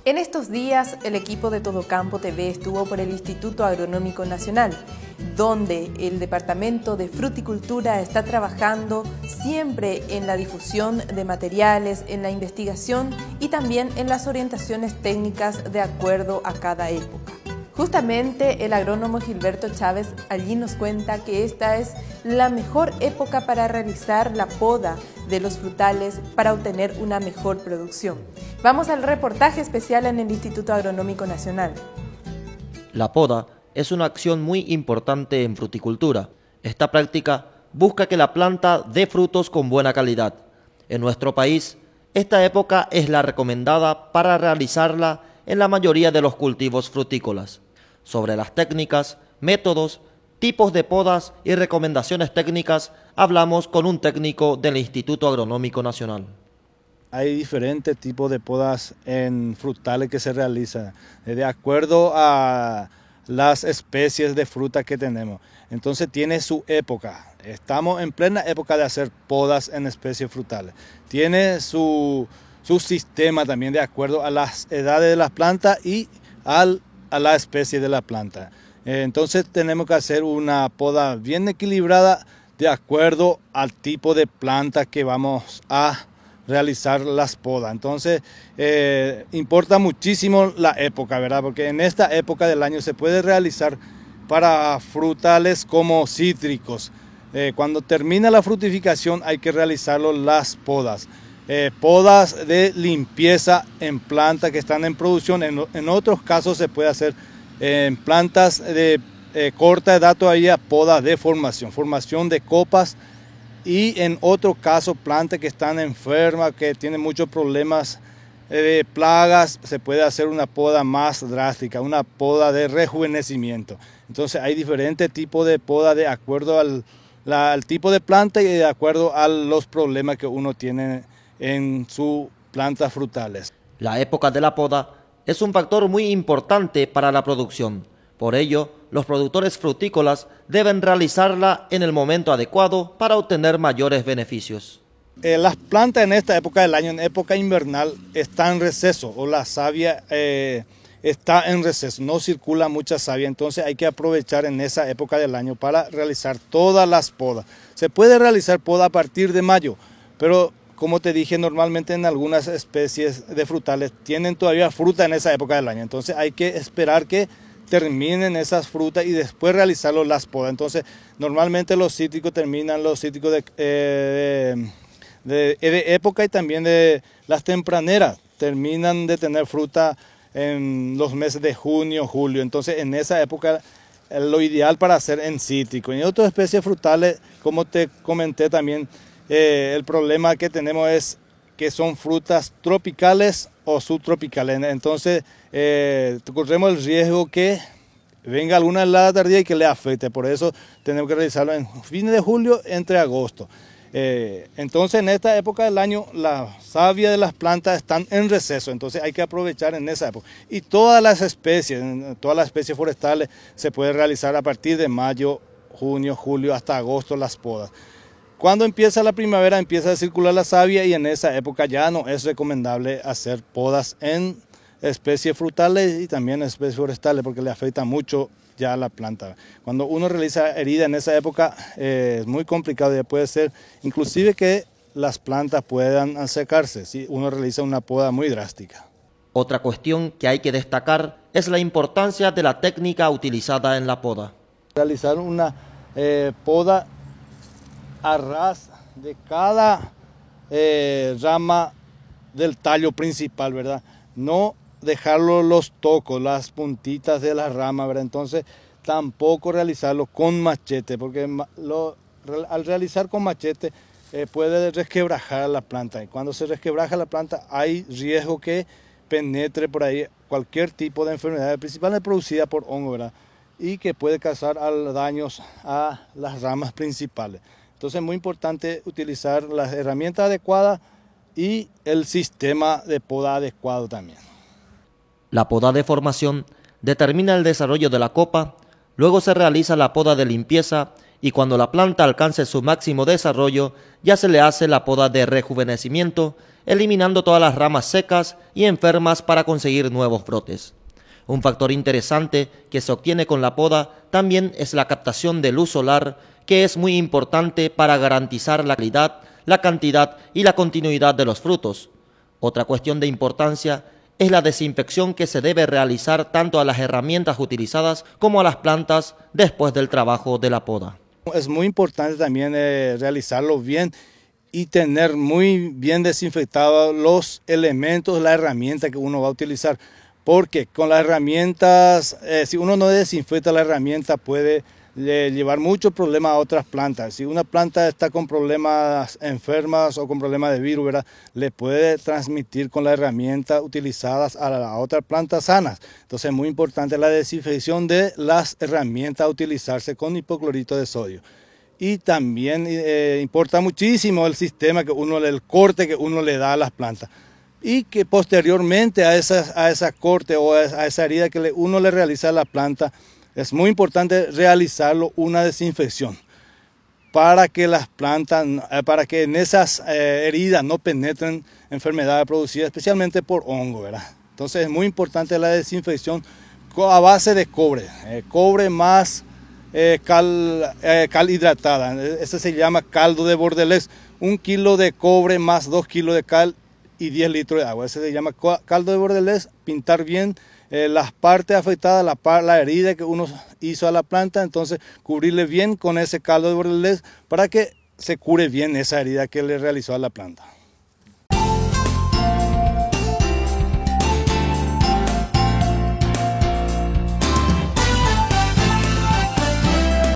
En estos días, el equipo de Todo Campo TV estuvo por el Instituto Agronómico Nacional, donde el Departamento de Fruticultura está trabajando siempre en la difusión de materiales, en la investigación y también en las orientaciones técnicas de acuerdo a cada época. Justamente el agrónomo Gilberto Chávez allí nos cuenta que esta es la mejor época para realizar la poda de los frutales para obtener una mejor producción. Vamos al reportaje especial en el Instituto Agronómico Nacional. La poda es una acción muy importante en fruticultura. Esta práctica busca que la planta dé frutos con buena calidad. En nuestro país, esta época es la recomendada para realizarla en la mayoría de los cultivos frutícolas. Sobre las técnicas, métodos, tipos de podas y recomendaciones técnicas, hablamos con un técnico del Instituto Agronómico Nacional. Hay diferentes tipos de podas en frutales que se realizan de acuerdo a las especies de fruta que tenemos. Entonces tiene su época. Estamos en plena época de hacer podas en especies frutales. Tiene su sistema también de acuerdo a las edades de las plantas y a la especie de la planta. Entonces tenemos que hacer una poda bien equilibrada de acuerdo al tipo de planta que vamos a realizar las podas. Entonces importa muchísimo la época, ¿verdad? Porque en esta época del año se puede realizar para frutales como cítricos. Cuando termina la frutificación hay que realizarlo las podas. Podas de limpieza en plantas que están en producción. En otros casos se puede hacer en plantas de corta edad todavía podas de formación de copas, y en otro caso plantas que están enfermas, que tienen muchos problemas de plagas, se puede hacer una poda más drástica, una poda de rejuvenecimiento. Entonces hay diferentes tipos de poda de acuerdo al tipo de planta y de acuerdo a los problemas que uno tiene en sus plantas frutales. La época de la poda es un factor muy importante para la producción. Por ello, los productores frutícolas deben realizarla en el momento adecuado para obtener mayores beneficios. Las plantas en esta época del año, en época invernal, están en receso, o la savia está en receso, no circula mucha savia, entonces hay que aprovechar en esa época del año para realizar todas las podas. Se puede realizar poda a partir de mayo, pero como te dije, normalmente en algunas especies de frutales tienen todavía fruta en esa época del año, entonces hay que esperar que terminen esas frutas y después realizarlo las podas. Entonces normalmente los cítricos terminan, los cítricos de época y también de las tempraneras terminan de tener fruta en los meses de junio, julio. Entonces en esa época lo ideal para hacer en cítrico. En otras especies frutales, como te comenté también, el problema que tenemos es que son frutas tropicales o subtropicales. Entonces corremos el riesgo que venga alguna helada tardía y que le afecte. Por eso tenemos que realizarlo en fines de julio, entre agosto. Entonces en esta época del año la savia de las plantas están en receso, entonces hay que aprovechar en esa época. Y todas las especies forestales se puede realizar a partir de mayo, junio, julio hasta agosto las podas. Cuando empieza la primavera empieza a circular la savia y en esa época ya no es recomendable hacer podas en especies frutales y también en especies forestales porque le afecta mucho ya a la planta. Cuando uno realiza herida en esa época es muy complicado, ya puede ser inclusive que las plantas puedan secarse si uno realiza una poda muy drástica. Otra cuestión que hay que destacar es la importancia de la técnica utilizada en la poda. Realizar una poda a ras de cada rama del tallo principal, ¿verdad? No dejarlo los tocos, las puntitas de la rama, ¿verdad? Entonces tampoco realizarlo con machete, porque al realizar con machete puede resquebrajar la planta. Y cuando se resquebraja la planta hay riesgo que penetre por ahí cualquier tipo de enfermedad, principalmente producida por hongo, ¿verdad? Y que puede causar daños a las ramas principales. Entonces es muy importante utilizar las herramientas adecuadas y el sistema de poda adecuado también. La poda de formación determina el desarrollo de la copa, luego se realiza la poda de limpieza y cuando la planta alcance su máximo desarrollo ya se le hace la poda de rejuvenecimiento, eliminando todas las ramas secas y enfermas para conseguir nuevos brotes. Un factor interesante que se obtiene con la poda también es la captación de luz solar, que es muy importante para garantizar la calidad, la cantidad y la continuidad de los frutos. Otra cuestión de importancia es la desinfección que se debe realizar tanto a las herramientas utilizadas como a las plantas después del trabajo de la poda. Es muy importante también realizarlo bien y tener muy bien desinfectados los elementos, la herramienta que uno va a utilizar. Porque con las herramientas, si uno no desinfecta la herramienta, puede llevar muchos problemas a otras plantas. Si una planta está con problemas enfermas o con problemas de virus, ¿verdad?, le puede transmitir con la herramienta utilizadas a la otra planta sanas. Entonces es muy importante la desinfección de las herramientas a utilizarse con hipoclorito de sodio. Y también importa muchísimo el sistema el corte que uno le da a las plantas. Y que posteriormente a esa corte o a esa herida que uno le realiza a la planta, es muy importante realizarlo una desinfección para que las plantas, para que en esas heridas no penetren enfermedades producidas especialmente por hongo, ¿verdad? Entonces es muy importante la desinfección a base de cobre, cobre más cal hidratada. Ese se llama caldo de Bordelés, 1 kilo de cobre más 2 kilos de cal y 10 litros de agua. Ese se llama caldo de Bordelés. Pintar bien las partes afectadas, la herida que uno hizo a la planta, entonces cubrirle bien con ese caldo de Bordelés para que se cure bien esa herida que le realizó a la planta.